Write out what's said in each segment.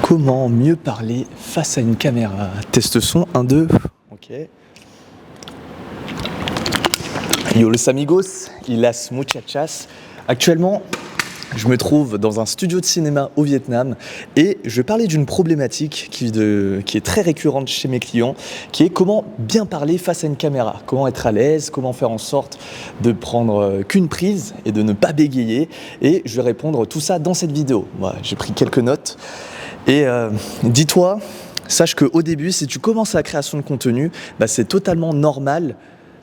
Comment mieux parler face à une caméra? Test son, 1, 2. Ok. Yo los amigos y las muchachas. Actuellement, je me trouve dans un studio de cinéma au Vietnam et je vais parler d'une problématique qui est très récurrente chez mes clients, qui est comment bien parler face à une caméra, comment être à l'aise, comment faire en sorte de prendre qu'une prise et de ne pas bégayer. Et je vais répondre tout ça dans cette vidéo. Voilà, j'ai pris quelques notes. Et dis-toi, sache qu'au début, si tu commences la création de contenu, c'est totalement normal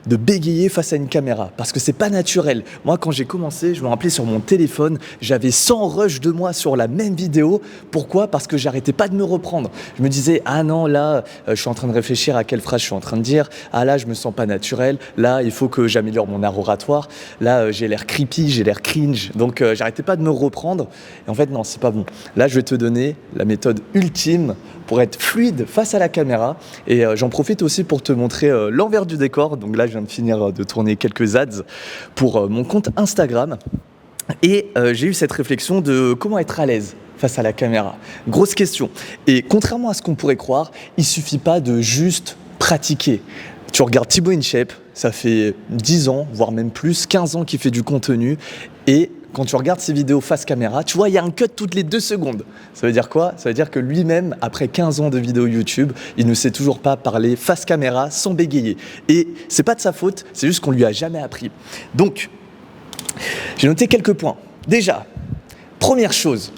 de bégayer face à une caméra, parce que c'est pas naturel. Moi, quand j'ai commencé, je me rappelais sur mon téléphone, j'avais 100 rushs de moi sur la même vidéo. Pourquoi? Parce que j'arrêtais pas de me reprendre. Je me disais, ah non, là, je suis en train de réfléchir à quelle phrase je suis en train de dire. Ah là, je me sens pas naturel. Là, il faut que j'améliore mon art oratoire. Là, j'ai l'air creepy, j'ai l'air cringe. Donc, j'arrêtais pas de me reprendre. Et en fait, non, c'est pas bon. Là, je vais te donner la méthode ultime pour être fluide face à la caméra. Et j'en profite aussi pour te montrer l'envers du décor. Donc là, je viens de finir de tourner quelques ads pour mon compte Instagram. Et j'ai eu cette réflexion de comment être à l'aise face à la caméra. Grosse question. Et contrairement à ce qu'on pourrait croire, il ne suffit pas de juste pratiquer. Tu regardes Thibaut InShape, ça fait 10 ans, voire même plus, 15 ans qu'il fait du contenu. Et quand tu regardes ses vidéos face caméra, tu vois, il y a un cut toutes les 2 secondes. Ça veut dire quoi? Ça veut dire que lui-même, après 15 ans de vidéos YouTube, il ne sait toujours pas parler face caméra sans bégayer. Et c'est pas de sa faute, c'est juste qu'on lui a jamais appris. Donc, j'ai noté quelques points. Déjà, première chose,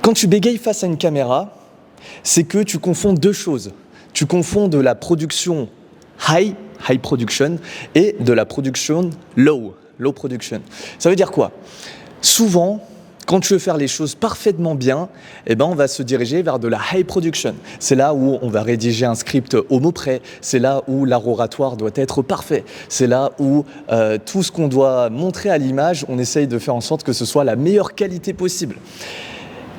quand tu bégayes face à une caméra, c'est que tu confonds deux choses. Tu confonds de la production high production, et de la production low production. Ça veut dire quoi? Souvent, quand tu veux faire les choses parfaitement bien, on va se diriger vers de la high production. C'est là où on va rédiger un script au mot près, c'est là où l'art oratoire doit être parfait, c'est là où tout ce qu'on doit montrer à l'image, on essaye de faire en sorte que ce soit la meilleure qualité possible.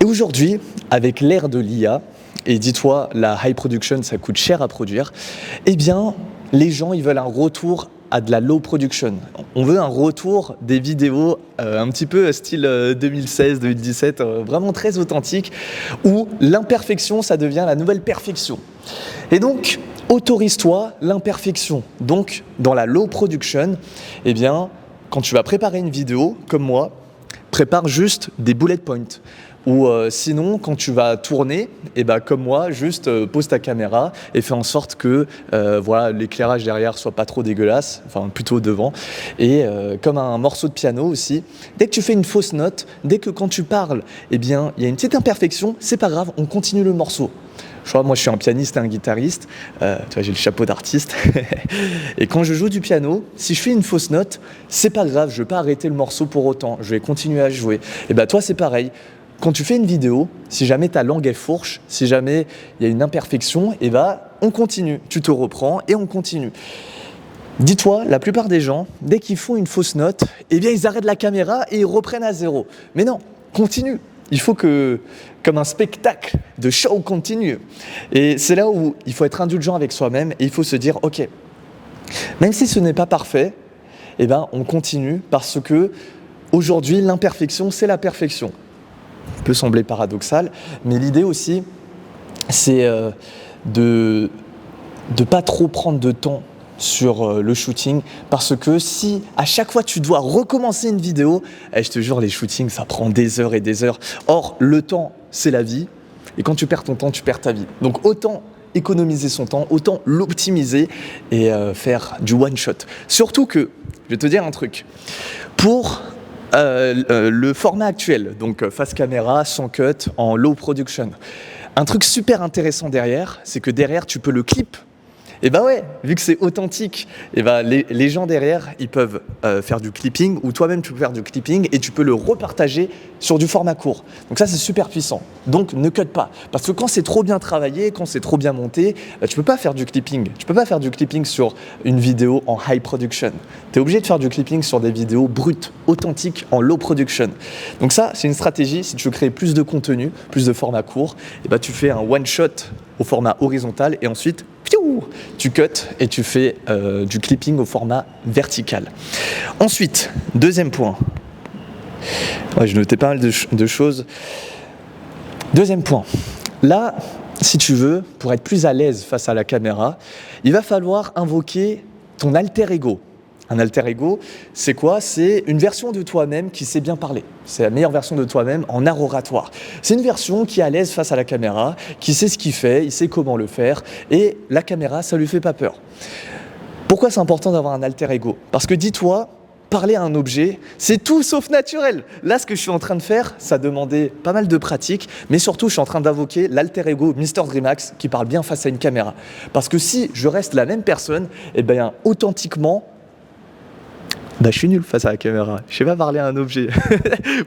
Et aujourd'hui, avec l'ère de l'IA, et dis-toi, la high production, ça coûte cher à produire, les gens, ils veulent un retour à de la low production. On veut un retour des vidéos un petit peu style 2016-2017, vraiment très authentique, où l'imperfection, ça devient la nouvelle perfection. Et donc, autorise-toi l'imperfection. Donc, dans la low production, quand tu vas préparer une vidéo, comme moi, prépare juste des bullet points. Ou sinon, quand tu vas tourner, comme moi, juste pose ta caméra et fais en sorte que l'éclairage derrière soit pas trop dégueulasse, enfin plutôt devant. Et comme un morceau de piano aussi, dès que tu fais une fausse note, dès que quand tu parles, il y a une petite imperfection, c'est pas grave, on continue le morceau. Moi je suis un pianiste et un guitariste, tu vois, j'ai le chapeau d'artiste. Et quand je joue du piano, si je fais une fausse note, c'est pas grave, je vais pas arrêter le morceau pour autant, je vais continuer à jouer. Et toi c'est pareil. Quand tu fais une vidéo, si jamais ta langue est fourche, si jamais il y a une imperfection, on continue. Tu te reprends et on continue. Dis-toi, la plupart des gens, dès qu'ils font une fausse note, ils arrêtent la caméra et ils reprennent à zéro. Mais non, continue. Il faut que, comme un spectacle de show, continue. Et c'est là où il faut être indulgent avec soi-même et il faut se dire, ok, même si ce n'est pas parfait, on continue parce que aujourd'hui, l'imperfection, c'est la perfection. Peut sembler paradoxal, mais l'idée aussi, c'est de pas trop prendre de temps sur le shooting, parce que si à chaque fois tu dois recommencer une vidéo, je te jure, les shootings, ça prend des heures et des heures. Or, le temps, c'est la vie, et quand tu perds ton temps, tu perds ta vie. Donc autant économiser son temps, autant l'optimiser et faire du one-shot. Surtout que, je vais te dire un truc, pour le format actuel, donc face caméra, sans cut, en low production. Un truc super intéressant derrière, c'est que derrière, tu peux le clip. Vu que c'est authentique, les gens derrière, ils peuvent faire du clipping, ou toi-même tu peux faire du clipping et tu peux le repartager sur du format court. Donc ça, c'est super puissant. Donc ne cut pas. Parce que quand c'est trop bien travaillé, quand c'est trop bien monté, tu peux pas faire du clipping. Tu peux pas faire du clipping sur une vidéo en high production. Tu es obligé de faire du clipping sur des vidéos brutes, authentiques, en low production. Donc ça, c'est une stratégie. Si tu veux créer plus de contenu, plus de format court, tu fais un one-shot au format horizontal et ensuite, tu cut et tu fais du clipping au format vertical. Ensuite, deuxième point. Je notais pas mal de choses. Deuxième point, Là, si tu veux, pour être plus à l'aise face à la caméra, il va falloir invoquer ton alter ego. Un alter ego, c'est quoi? C'est une version de toi-même qui sait bien parler. C'est la meilleure version de toi-même en art oratoire. C'est une version qui est à l'aise face à la caméra, qui sait ce qu'il fait, il sait comment le faire, et la caméra, ça lui fait pas peur. Pourquoi c'est important d'avoir un alter ego? Parce que dis-toi, parler à un objet, c'est tout sauf naturel. Là, ce que je suis en train de faire, ça demandait pas mal de pratique, mais surtout, je suis en train d'invoquer l'alter ego Mr. Dreamax qui parle bien face à une caméra. Parce que si je reste la même personne, eh bien, authentiquement, je suis nul face à la caméra. Je sais pas parler à un objet.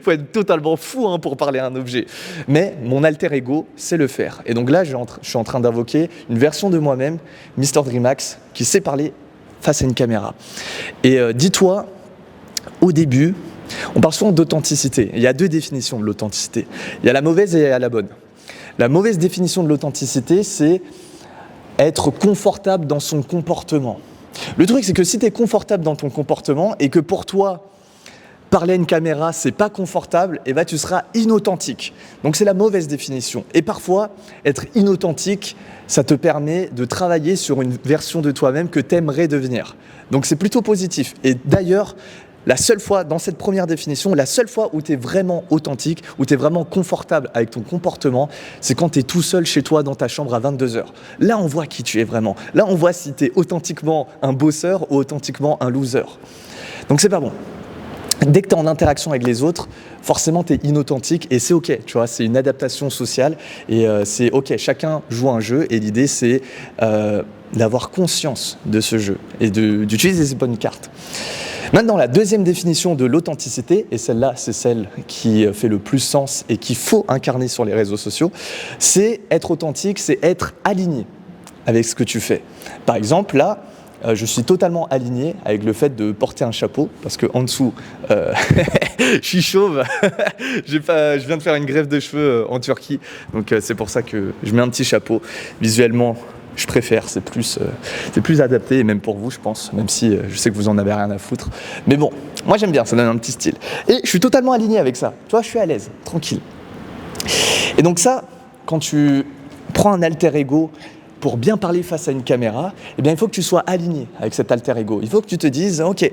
Faut être totalement fou pour parler à un objet. Mais mon alter ego sait le faire. Et donc là, je suis en train d'invoquer une version de moi-même, Mr. Dreamax, qui sait parler face à une caméra. Et dis-toi, au début, on parle souvent d'authenticité. Il y a deux définitions de l'authenticité. Il y a la mauvaise et il y a la bonne. La mauvaise définition de l'authenticité, c'est être confortable dans son comportement. Le truc, c'est que si tu es confortable dans ton comportement et que pour toi, parler à une caméra, c'est pas confortable, et tu seras inauthentique. Donc c'est la mauvaise définition. Et parfois, être inauthentique, ça te permet de travailler sur une version de toi-même que tu aimerais devenir. Donc c'est plutôt positif. Et d'ailleurs, la seule fois, dans cette première définition, la seule fois où tu es vraiment authentique, où tu es vraiment confortable avec ton comportement, c'est quand tu es tout seul chez toi dans ta chambre à 22h. Là, on voit qui tu es vraiment. Là, on voit si tu es authentiquement un bosseur ou authentiquement un loser. Donc, c'est pas bon. Dès que tu es en interaction avec les autres, forcément, tu es inauthentique et c'est OK. Tu vois, c'est une adaptation sociale et c'est OK. Chacun joue un jeu et l'idée, c'est d'avoir conscience de ce jeu et d'utiliser ces bonnes cartes. Maintenant, la deuxième définition de l'authenticité, et celle-là, c'est celle qui fait le plus sens et qu'il faut incarner sur les réseaux sociaux, c'est être authentique, c'est être aligné avec ce que tu fais. Par exemple, là, je suis totalement aligné avec le fait de porter un chapeau, parce qu'en dessous, je suis chauve, je viens de faire une greffe de cheveux en Turquie, donc c'est pour ça que je mets un petit chapeau. Visuellement, je préfère, c'est plus adapté, et même pour vous, je pense, même si je sais que vous en avez rien à foutre. Mais bon, moi j'aime bien, ça donne un petit style. Et je suis totalement aligné avec ça. Tu vois, je suis à l'aise, tranquille. Et donc ça, quand tu prends un alter ego pour bien parler face à une caméra, eh bien, il faut que tu sois aligné avec cet alter ego. Il faut que tu te dises, OK,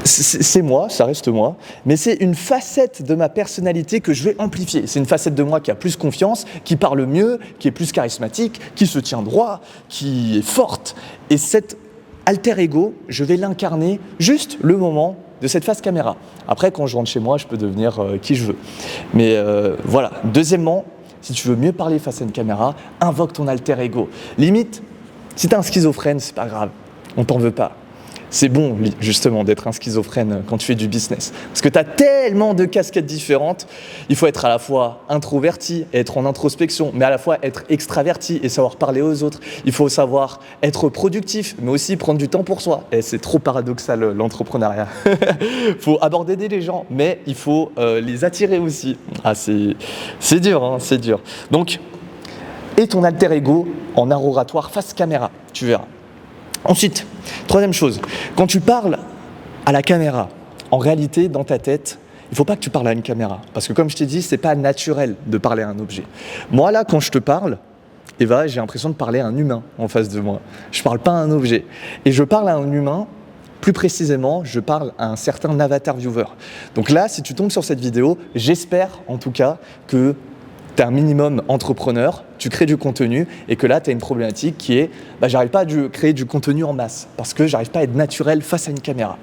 c'est moi, ça reste moi, mais c'est une facette de ma personnalité que je vais amplifier. C'est une facette de moi qui a plus confiance, qui parle mieux, qui est plus charismatique, qui se tient droit, qui est forte. Et cet alter ego, je vais l'incarner juste le moment de cette face caméra. Après, quand je rentre chez moi, je peux devenir qui je veux. Mais voilà. Deuxièmement, si tu veux mieux parler face à une caméra, invoque ton alter ego. Limite, si tu es un schizophrène, c'est pas grave, on t'en veut pas. C'est bon, justement, d'être un schizophrène quand tu fais du business. Parce que tu as tellement de casquettes différentes. Il faut être à la fois introverti, être en introspection, mais à la fois être extraverti et savoir parler aux autres. Il faut savoir être productif, mais aussi prendre du temps pour soi. Et c'est trop paradoxal, l'entrepreneuriat. Il faut aborder les gens, mais il faut les attirer aussi. Ah, c'est dur, hein, c'est dur. Donc, et ton alter ego en art oratoire face caméra, tu verras. Ensuite, troisième chose, quand tu parles à la caméra, en réalité, dans ta tête, il ne faut pas que tu parles à une caméra. Parce que comme je t'ai dit, ce n'est pas naturel de parler à un objet. Moi, là, quand je te parle, Eva, j'ai l'impression de parler à un humain en face de moi. Je ne parle pas à un objet. Et je parle à un humain, plus précisément, je parle à un certain avatar viewer. Donc là, si tu tombes sur cette vidéo, j'espère en tout cas que tu es un minimum entrepreneur, tu crées du contenu et que là, tu as une problématique qui est j'arrive pas à créer du contenu en masse parce que j'arrive pas à être naturel face à une caméra.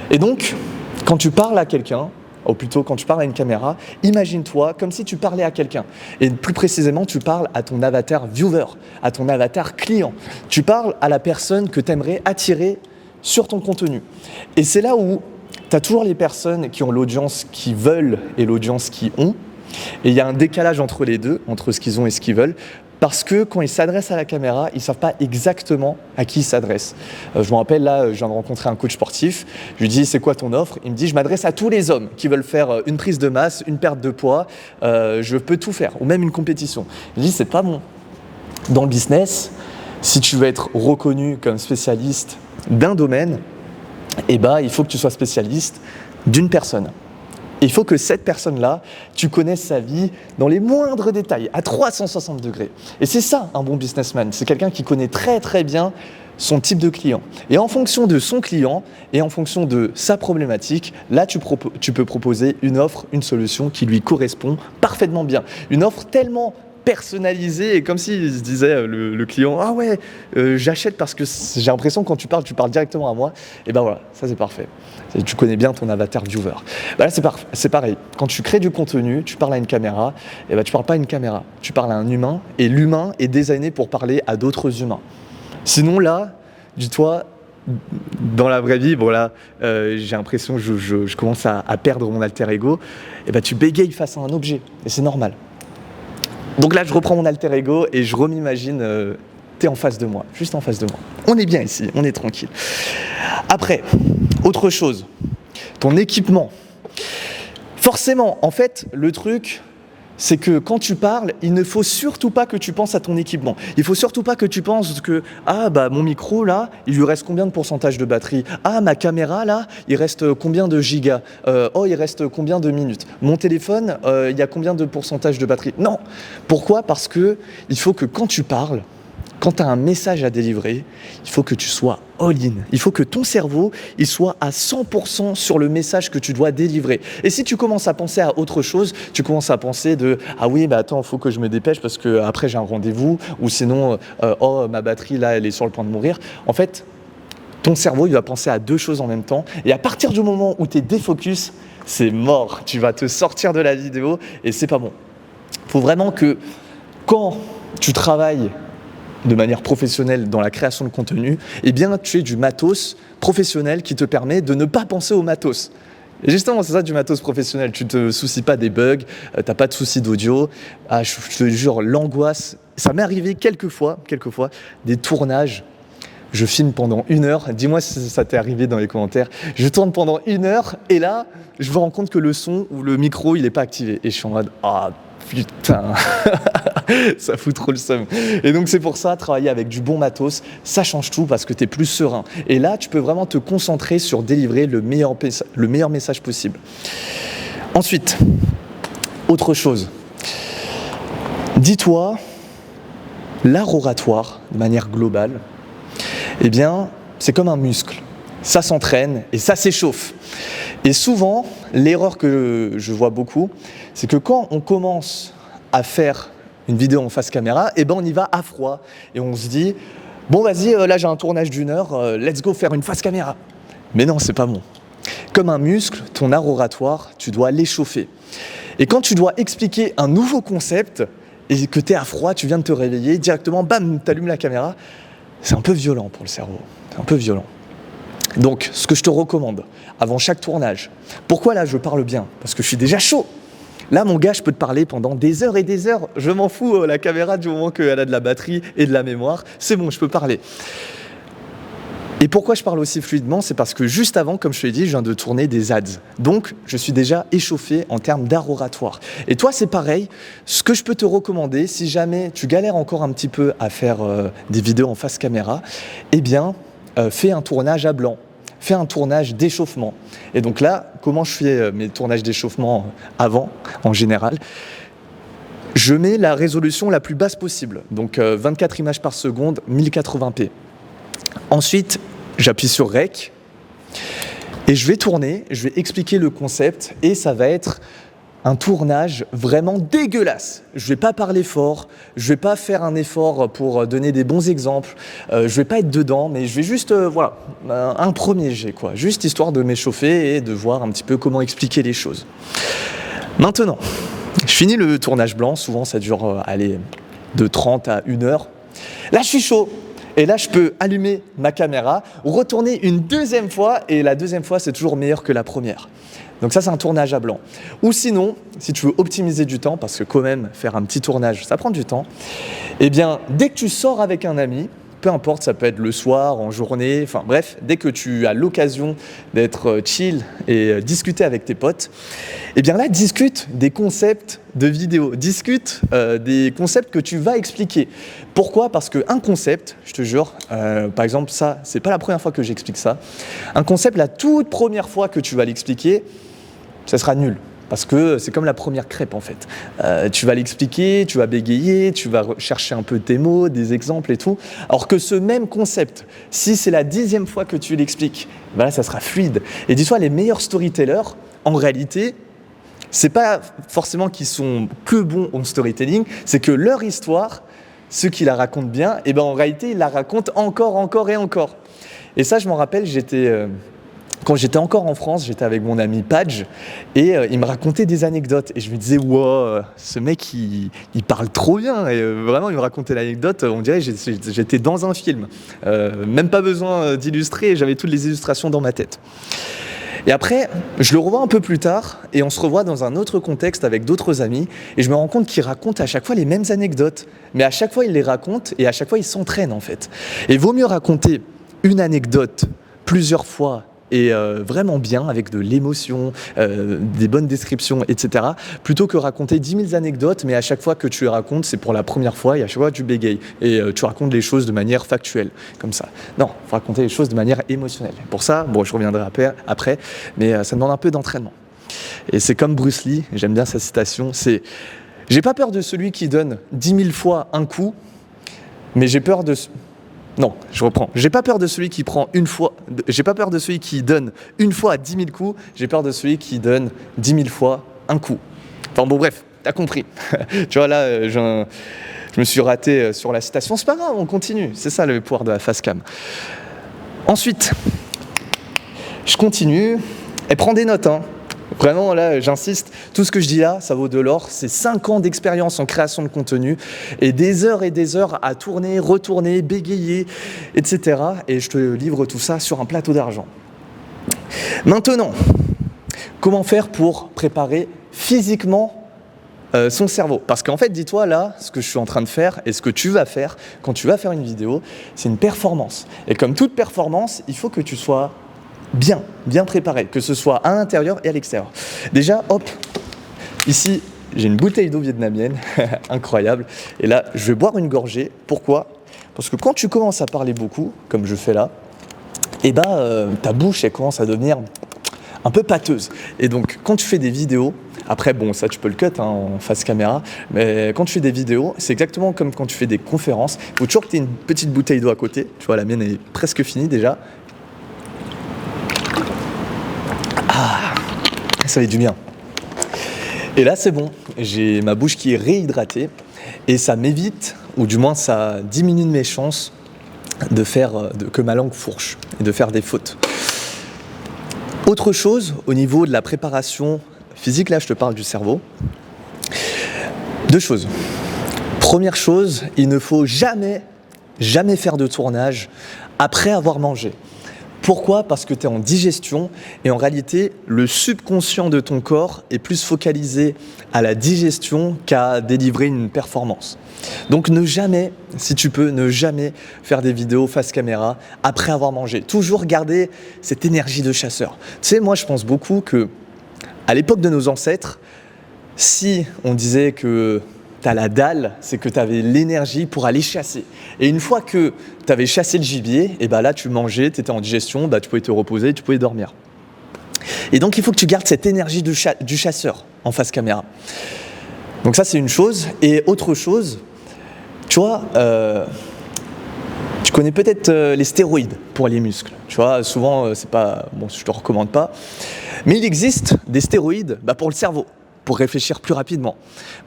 Et donc, quand tu parles à quelqu'un, ou plutôt quand tu parles à une caméra, imagine-toi comme si tu parlais à quelqu'un. Et plus précisément, tu parles à ton avatar viewer, à ton avatar client. Tu parles à la personne que tu aimerais attirer sur ton contenu. Et c'est là où tu as toujours les personnes qui ont l'audience qu'ils veulent et l'audience qu'ils ont. Et il y a un décalage entre les deux, entre ce qu'ils ont et ce qu'ils veulent, parce que quand ils s'adressent à la caméra, ils ne savent pas exactement à qui ils s'adressent. Je me rappelle, là, je viens de rencontrer un coach sportif, je lui dis « c'est quoi ton offre ?» Il me dit « je m'adresse à tous les hommes qui veulent faire une prise de masse, une perte de poids, je peux tout faire, ou même une compétition. » Je lui dis « c'est pas bon. Dans le business, si tu veux être reconnu comme spécialiste d'un domaine, il faut que tu sois spécialiste d'une personne. Il faut que cette personne-là, tu connaisses sa vie dans les moindres détails, à 360 degrés. Et c'est ça, un bon businessman. C'est quelqu'un qui connaît très très bien son type de client. Et en fonction de son client et en fonction de sa problématique, là, tu peux proposer une offre, une solution qui lui correspond parfaitement bien. Une offre tellement personnalisé et comme s'il se disait le client ah ouais j'achète parce que j'ai l'impression que quand tu parles directement à moi, et ben voilà, ça c'est parfait, tu connais bien ton avatar viewer. Ben là c'est pareil, quand tu crées du contenu, tu parles à une caméra, et ben tu parles pas à une caméra, tu parles à un humain, et l'humain est designé pour parler à d'autres humains. Sinon là, dis-toi, dans la vraie vie, bon là, j'ai l'impression que je commence à perdre mon alter ego, et ben tu bégayes face à un objet, et c'est normal. Donc là, je reprends mon alter ego et je rem'imagine, t'es en face de moi, juste en face de moi. On est bien ici, on est tranquille. Après, autre chose, ton équipement. Forcément, en fait, le truc, c'est que quand tu parles, il ne faut surtout pas que tu penses à ton équipement. Il ne faut surtout pas que tu penses que « Ah, bah mon micro, là, il lui reste combien de pourcentage de batterie ? Ah, ma caméra, là, il reste combien de gigas ? Oh, il reste combien de minutes ? Mon téléphone, il y a combien de pourcentage de batterie ?» Non. Pourquoi ? Parce que il faut que quand tu parles, quand tu as un message à délivrer, il faut que tu sois all-in. Il faut que ton cerveau il soit à 100% sur le message que tu dois délivrer. Et si tu commences à penser à autre chose, tu commences à penser de « Ah oui, bah attends, il faut que je me dépêche parce qu'après j'ai un rendez-vous » ou sinon « Oh, ma batterie, là, elle est sur le point de mourir ». En fait, ton cerveau, il va penser à deux choses en même temps. Et à partir du moment où tu es défocus, c'est mort. Tu vas te sortir de la vidéo et c'est pas bon. Il faut vraiment que quand tu travailles de manière professionnelle dans la création de contenu, eh bien, tu aies du matos professionnel qui te permet de ne pas penser au matos. Et justement, c'est ça du matos professionnel. Tu ne te soucies pas des bugs, tu n'as pas de soucis d'audio. Ah, je te jure, l'angoisse. Ça m'est arrivé quelques fois, des tournages. Je filme pendant 1 heure. Dis-moi si ça t'est arrivé dans les commentaires. Je tourne pendant 1 heure et là, je me rends compte que le son ou le micro, il n'est pas activé. Et je suis en mode « Ah, putain !» Ça fout trop le seum. Et donc c'est pour ça, travailler avec du bon matos, ça change tout parce que tu es plus serein. Et là, tu peux vraiment te concentrer sur délivrer le meilleur message possible. Ensuite, autre chose. Dis-toi, l'art oratoire, de manière globale, eh bien, c'est comme un muscle. Ça s'entraîne et ça s'échauffe. Et souvent, l'erreur que je vois beaucoup, c'est que quand on commence à faire une vidéo en face caméra, et ben on y va à froid. Et on se dit, bon vas-y, là j'ai un tournage d'1 heure, let's go faire une face caméra. Mais non, c'est pas bon. Comme un muscle, ton art oratoire, tu dois l'échauffer. Et quand tu dois expliquer un nouveau concept, et que tu es à froid, tu viens de te réveiller, directement, bam, tu allumes la caméra, c'est un peu violent pour le cerveau. C'est un peu violent. Donc, ce que je te recommande, avant chaque tournage, pourquoi là je parle bien ? Parce que je suis déjà chaud. Là, mon gars, je peux te parler pendant des heures et des heures. Je m'en fous, la caméra, du moment qu'elle a de la batterie et de la mémoire, c'est bon, je peux parler. Et pourquoi je parle aussi fluidement ? C'est parce que juste avant, comme je te l'ai dit, je viens de tourner des ads. Donc, je suis déjà échauffé en termes d'art oratoire. Et toi, c'est pareil. Ce que je peux te recommander, si jamais tu galères encore un petit peu à faire des vidéos en face caméra, eh bien, fais un tournage à blanc. Fais un tournage d'échauffement. Et donc là, comment je fais mes tournages d'échauffement avant, en général ? Je mets la résolution la plus basse possible, donc 24 images par seconde, 1080p. Ensuite, j'appuie sur Rec et je vais tourner, je vais expliquer le concept et ça va être un tournage vraiment dégueulasse. Je ne vais pas parler fort, je ne vais pas faire un effort pour donner des bons exemples, je ne vais pas être dedans, mais je vais juste, voilà, un premier jet, quoi. Juste histoire de m'échauffer et de voir un petit peu comment expliquer les choses. Maintenant, je finis le tournage blanc, souvent ça dure de 30 à 1 heure. Là, je suis chaud. Et là, je peux allumer ma caméra, retourner une deuxième fois, et la deuxième fois, c'est toujours meilleur que la première. Donc ça, c'est un tournage à blanc. Ou sinon, si tu veux optimiser du temps, parce que quand même, faire un petit tournage, ça prend du temps, eh bien, dès que tu sors avec un ami, peu importe, ça peut être le soir, en journée, enfin bref, dès que tu as l'occasion d'être chill et discuter avec tes potes, eh bien là, discute des concepts de vidéo, discute des concepts que tu vas expliquer. Pourquoi ? Parce qu'un concept, je te jure, par exemple, ça, c'est pas la première fois que j'explique ça, un concept, la toute première fois que tu vas l'expliquer, ça sera nul. Parce que c'est comme la première crêpe en fait. Tu vas l'expliquer, tu vas bégayer, tu vas chercher un peu tes mots, des exemples et tout. Alors que ce même concept, si c'est la 10e fois que tu l'expliques, ben là, ça sera fluide. Et dis-toi, les meilleurs storytellers, en réalité, c'est pas forcément qu'ils sont que bons en storytelling, c'est que leur histoire, ceux qui la racontent bien, et ben en réalité, ils la racontent encore et encore. Et ça, je m'en rappelle, quand j'étais encore en France, j'étais avec mon ami Padge et il me racontait des anecdotes. Et je me disais, wow, ce mec, il parle trop bien. Et vraiment, il me racontait l'anecdote, on dirait que j'étais dans un film. Même pas besoin d'illustrer, j'avais toutes les illustrations dans ma tête. Et après, je le revois un peu plus tard et on se revoit dans un autre contexte avec d'autres amis et je me rends compte qu'il raconte à chaque fois les mêmes anecdotes. Mais à chaque fois, il les raconte et à chaque fois, il s'entraîne en fait. Et il vaut mieux raconter une anecdote plusieurs fois et vraiment bien, avec de l'émotion, des bonnes descriptions, etc., plutôt que raconter 10 000 anecdotes, mais à chaque fois que tu les racontes, c'est pour la première fois, et à chaque fois tu bégayes, et tu racontes les choses de manière factuelle, comme ça. Non, il faut raconter les choses de manière émotionnelle. Pour ça, bon, je reviendrai après, mais ça demande un peu d'entraînement. Et c'est comme Bruce Lee, j'aime bien sa citation, c'est « J'ai pas peur de celui qui donne 10 000 fois un coup, mais j'ai peur de... » Non, je reprends. J'ai pas peur de celui qui prend une fois. J'ai pas peur de celui qui donne une fois à 10 000 coups. J'ai peur de celui qui donne 10 000 fois un coup. Enfin bon, bref, t'as compris. Tu vois, là, je me suis raté sur la citation. C'est pas grave, on continue. C'est ça le pouvoir de la face cam. Ensuite, je continue. Et prends des notes, hein. Vraiment, là, j'insiste, tout ce que je dis là, ça vaut de l'or. C'est 5 ans d'expérience en création de contenu et des heures à tourner, retourner, bégayer, etc. Et je te livre tout ça sur un plateau d'argent. Maintenant, comment faire pour préparer physiquement son cerveau? Parce qu'en fait, dis-toi là, ce que je suis en train de faire et ce que tu vas faire quand tu vas faire une vidéo, c'est une performance. Et comme toute performance, il faut que tu sois bien préparé, que ce soit à l'intérieur et à l'extérieur. Déjà, hop, ici, j'ai une bouteille d'eau vietnamienne, incroyable. Et là, je vais boire une gorgée. Pourquoi? Parce que quand tu commences à parler beaucoup, comme je fais là, eh ben, ta bouche, elle commence à devenir un peu pâteuse. Et donc, quand tu fais des vidéos, après, bon, ça, tu peux le cut hein, en face caméra, mais quand tu fais des vidéos, c'est exactement comme quand tu fais des conférences. Il faut toujours que tu aies une petite bouteille d'eau à côté. Tu vois, la mienne est presque finie déjà. Ah, ça fait du bien. Et là, c'est bon. J'ai ma bouche qui est réhydratée et ça m'évite, ou du moins ça diminue mes chances que ma langue fourche et de faire des fautes. Autre chose, au niveau de la préparation physique, là, je te parle du cerveau. 2 choses. Première chose, il ne faut jamais faire de tournage après avoir mangé. Pourquoi? Parce que tu es en digestion et en réalité, le subconscient de ton corps est plus focalisé à la digestion qu'à délivrer une performance. Donc ne jamais, si tu peux, ne jamais faire des vidéos face caméra après avoir mangé. Toujours garder cette énergie de chasseur. Tu sais, moi je pense beaucoup que à l'époque de nos ancêtres, si on disait que tu as la dalle, c'est que tu avais l'énergie pour aller chasser. Et une fois que tu avais chassé le gibier, et ben là tu mangeais, tu étais en digestion, tu pouvais te reposer, tu pouvais dormir. Et donc il faut que tu gardes cette énergie du chasseur en face caméra. Donc ça c'est une chose. Et autre chose, tu vois, tu connais peut-être les stéroïdes pour les muscles. Tu vois, souvent c'est pas, bon, je te recommande pas. Mais il existe des stéroïdes pour le cerveau, pour réfléchir plus rapidement,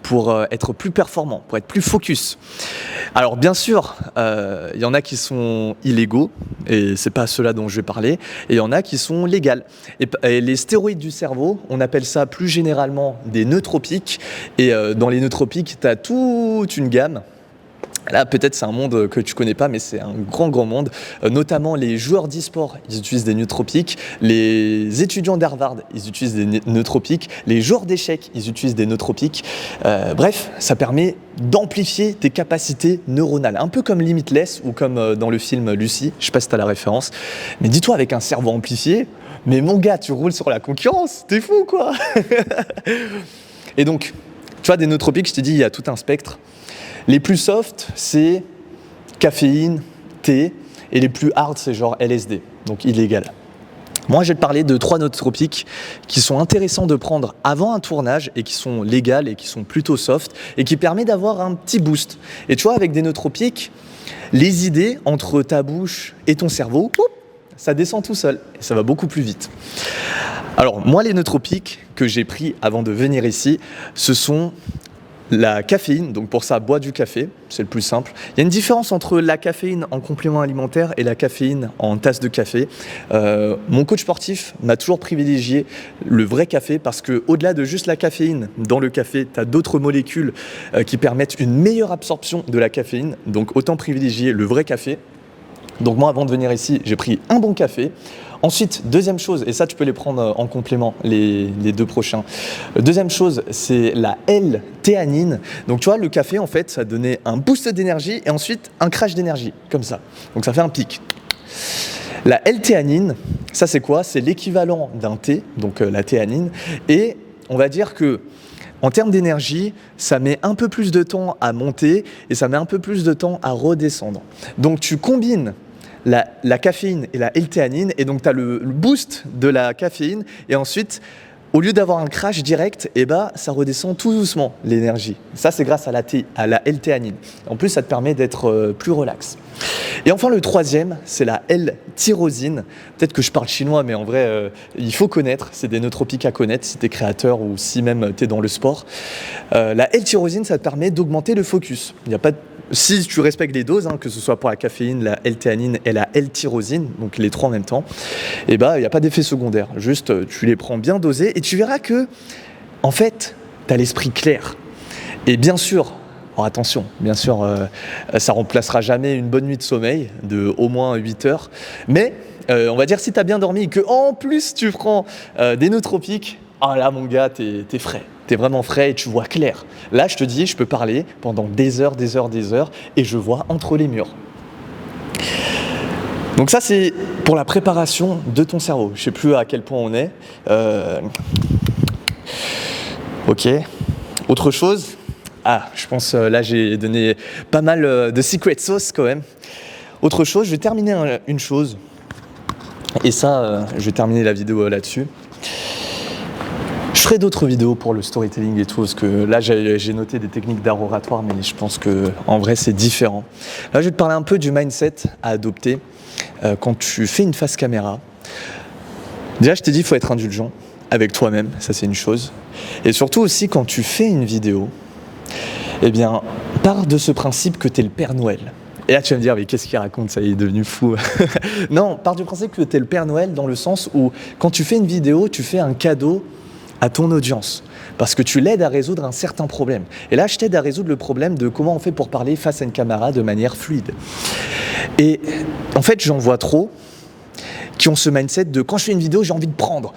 pour être plus performant, pour être plus focus. Alors bien sûr, il y en a qui sont illégaux, et c'est pas ceux-là dont je vais parler, et il y en a qui sont légaux. Et les stéroïdes du cerveau, on appelle ça plus généralement des nootropiques, et dans les nootropiques, tu as toute une gamme. Là, peut-être c'est un monde que tu connais pas, mais c'est un grand monde. Notamment les joueurs d'e-sport, ils utilisent des nootropiques. Les étudiants d'Harvard, ils utilisent des nootropiques. Les joueurs d'échecs, ils utilisent des nootropiques. Bref, ça permet d'amplifier tes capacités neuronales. Un peu comme Limitless ou comme dans le film Lucy. Je sais pas si tu as la référence. Mais dis-toi, avec un cerveau amplifié, mais mon gars, tu roules sur la concurrence. T'es fou, quoi. Et donc, tu vois, des nootropiques, je t'ai dit, il y a tout un spectre. Les plus soft, c'est caféine, thé, et les plus hard, c'est genre LSD, donc illégal. Moi, je vais te parler de 3 nootropiques qui sont intéressants de prendre avant un tournage et qui sont légales et qui sont plutôt soft et qui permettent d'avoir un petit boost. Et tu vois, avec des nootropiques, les idées entre ta bouche et ton cerveau, ça descend tout seul et ça va beaucoup plus vite. Alors, moi, les nootropiques que j'ai pris avant de venir ici, ce sont la caféine, donc pour ça, bois du café, c'est le plus simple. Il y a une différence entre la caféine en complément alimentaire et la caféine en tasse de café. Mon coach sportif m'a toujours privilégié le vrai café parce que, au-delà de juste la caféine dans le café, tu as d'autres molécules qui permettent une meilleure absorption de la caféine. Donc autant privilégier le vrai café. Donc moi, avant de venir ici, j'ai pris un bon café. Ensuite, deuxième chose, et ça tu peux les prendre en complément, les 2 prochains. Deuxième chose, c'est la L-théanine. Donc tu vois, le café en fait, ça donnait un boost d'énergie et ensuite un crash d'énergie, comme ça. Donc ça fait un pic. La L-théanine, ça c'est quoi? C'est l'équivalent d'un thé, donc la théanine. Et on va dire que en termes d'énergie, ça met un peu plus de temps à monter et ça met un peu plus de temps à redescendre. Donc tu combines la caféine et la L-théanine et donc tu as le boost de la caféine et ensuite, au lieu d'avoir un crash direct, ça redescend tout doucement l'énergie. Ça, c'est grâce à la L-théanine. En plus, ça te permet d'être plus relax. Et enfin, le troisième, c'est la L-tyrosine. Peut-être que je parle chinois, mais en vrai, il faut connaître. C'est des nootropiques à connaître si tu es créateur ou si même tu es dans le sport. La L-tyrosine, ça te permet d'augmenter le focus. Il n'y a pas de Si tu respectes les doses, que ce soit pour la caféine, la L-théanine et la L-tyrosine, donc les 3 en même temps, il n'y a pas d'effet secondaire. Juste, tu les prends bien dosés et tu verras que, en fait, tu as l'esprit clair. Et bien sûr, attention, bien sûr, ça ne remplacera jamais une bonne nuit de sommeil de au moins 8 heures. Mais on va dire si tu as bien dormi et qu'en plus tu prends des nootropiques, là mon gars, t'es frais. T'es vraiment frais et tu vois clair. Là, je te dis, je peux parler pendant des heures et je vois entre les murs. Donc ça, c'est pour la préparation de ton cerveau. Je ne sais plus à quel point on est. Ok. Autre chose. Je pense là, j'ai donné pas mal de secret sauce quand même. Autre chose, je vais terminer une chose. Et ça, je vais terminer la vidéo là-dessus. Je ferai d'autres vidéos pour le storytelling et tout, parce que là j'ai noté des techniques d'art oratoire, mais je pense qu'en vrai c'est différent. Là je vais te parler un peu du mindset à adopter quand tu fais une face caméra. Déjà je t'ai dit qu'il faut être indulgent avec toi-même, ça c'est une chose. Et surtout aussi quand tu fais une vidéo, pars de ce principe que tu es le Père Noël. Et là tu vas me dire, mais qu'est-ce qu'il raconte, ça il est devenu fou. Non, pars du principe que tu es le Père Noël dans le sens où quand tu fais une vidéo, tu fais un cadeau à ton audience, parce que tu l'aides à résoudre un certain problème. Et là, je t'aide à résoudre le problème de comment on fait pour parler face à une caméra de manière fluide. Et en fait, j'en vois trop qui ont ce mindset de quand je fais une vidéo, j'ai envie de prendre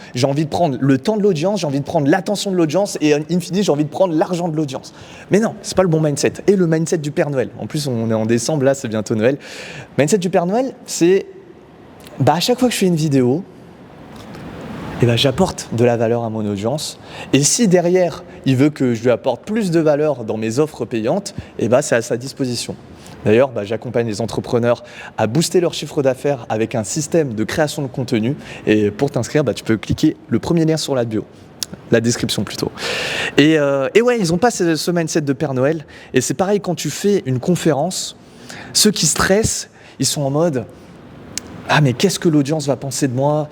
le temps de l'audience, j'ai envie de prendre l'attention de l'audience et in fine, j'ai envie de prendre l'argent de l'audience. Mais non, c'est pas le bon mindset. Et le mindset du Père Noël. En plus, on est en décembre, là, c'est bientôt Noël. Le mindset du Père Noël, c'est à chaque fois que je fais une vidéo, j'apporte de la valeur à mon audience. Et si derrière, il veut que je lui apporte plus de valeur dans mes offres payantes, c'est à sa disposition. D'ailleurs, j'accompagne les entrepreneurs à booster leur chiffre d'affaires avec un système de création de contenu. Et pour t'inscrire, tu peux cliquer le premier lien sur la bio. La description plutôt. Et ouais, ils n'ont pas ce mindset de Père Noël. Et c'est pareil quand tu fais une conférence, ceux qui stressent, ils sont en mode... mais qu'est-ce que l'audience va penser de moi,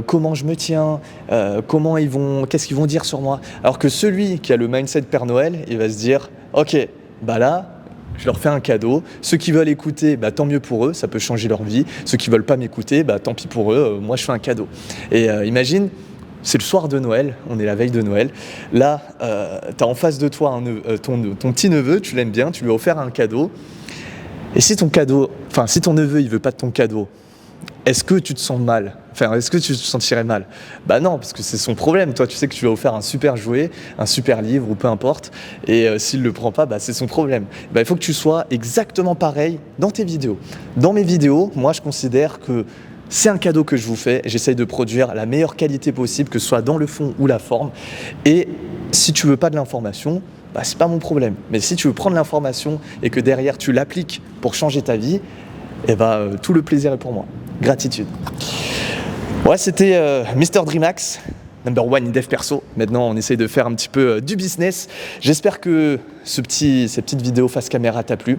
comment je me tiens, qu'est-ce qu'ils vont dire sur moi. Alors que celui qui a le mindset Père Noël, il va se dire, ok, là, je leur fais un cadeau. Ceux qui veulent écouter, tant mieux pour eux, ça peut changer leur vie. Ceux qui veulent pas m'écouter, tant pis pour eux, moi je fais un cadeau. Et imagine, c'est le soir de Noël, on est la veille de Noël. Là, tu as en face de toi ton petit neveu, tu l'aimes bien, tu lui as offert un cadeau. Et si ton neveu il veut pas de ton cadeau, est-ce que tu te sens mal? Est-ce que tu te sentirais mal? Non, parce que c'est son problème. Toi, tu sais que tu lui as offert un super jouet, un super livre ou peu importe. Et s'il ne le prend pas, c'est son problème. Il faut que tu sois exactement pareil dans tes vidéos. Dans mes vidéos, moi, je considère que c'est un cadeau que je vous fais. J'essaye de produire la meilleure qualité possible, que ce soit dans le fond ou la forme. Et si tu veux pas de l'information, c'est pas mon problème. Mais si tu veux prendre l'information et que derrière, tu l'appliques pour changer ta vie, tout le plaisir est pour moi. Gratitude. Ouais, c'était Mr. Dreamax, number one in dev perso. Maintenant, on essaye de faire un petit peu du business. J'espère que cette petite vidéo face caméra t'a plu.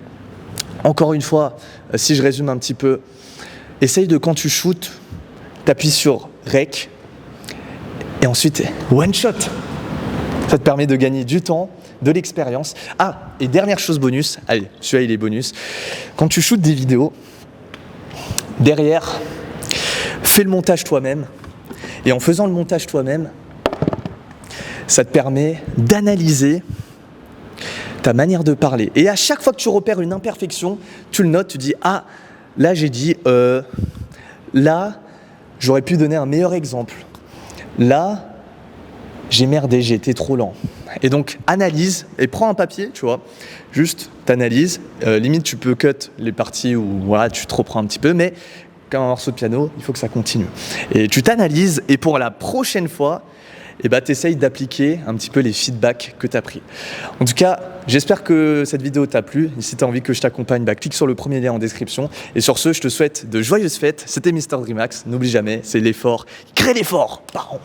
Encore une fois, si je résume un petit peu, essaye de, quand tu shootes, t'appuies sur Rec et ensuite one shot. Ça te permet de gagner du temps, de l'expérience. Ah, et dernière chose bonus, allez, celui-là il est bonus. Quand tu shootes des vidéos, derrière, fais le montage toi-même. Et en faisant le montage toi-même, ça te permet d'analyser ta manière de parler. Et à chaque fois que tu repères une imperfection, tu le notes, tu dis « Ah, là j'ai dit, là, j'aurais pu donner un meilleur exemple. Là, j'ai merdé, j'ai été trop lent. » Et donc, analyse et prends un papier, tu vois, juste t'analyses. Limite, tu peux cut les parties où voilà, tu te reprends un petit peu, mais comme un morceau de piano, il faut que ça continue. Et tu t'analyses et pour la prochaine fois, tu essayes d'appliquer un petit peu les feedbacks que tu as pris. En tout cas, j'espère que cette vidéo t'a plu. Et si tu as envie que je t'accompagne, clique sur le premier lien en description. Et sur ce, je te souhaite de joyeuses fêtes. C'était Mr. Dreamax. N'oublie jamais, c'est l'effort. Crée l'effort. Pardon.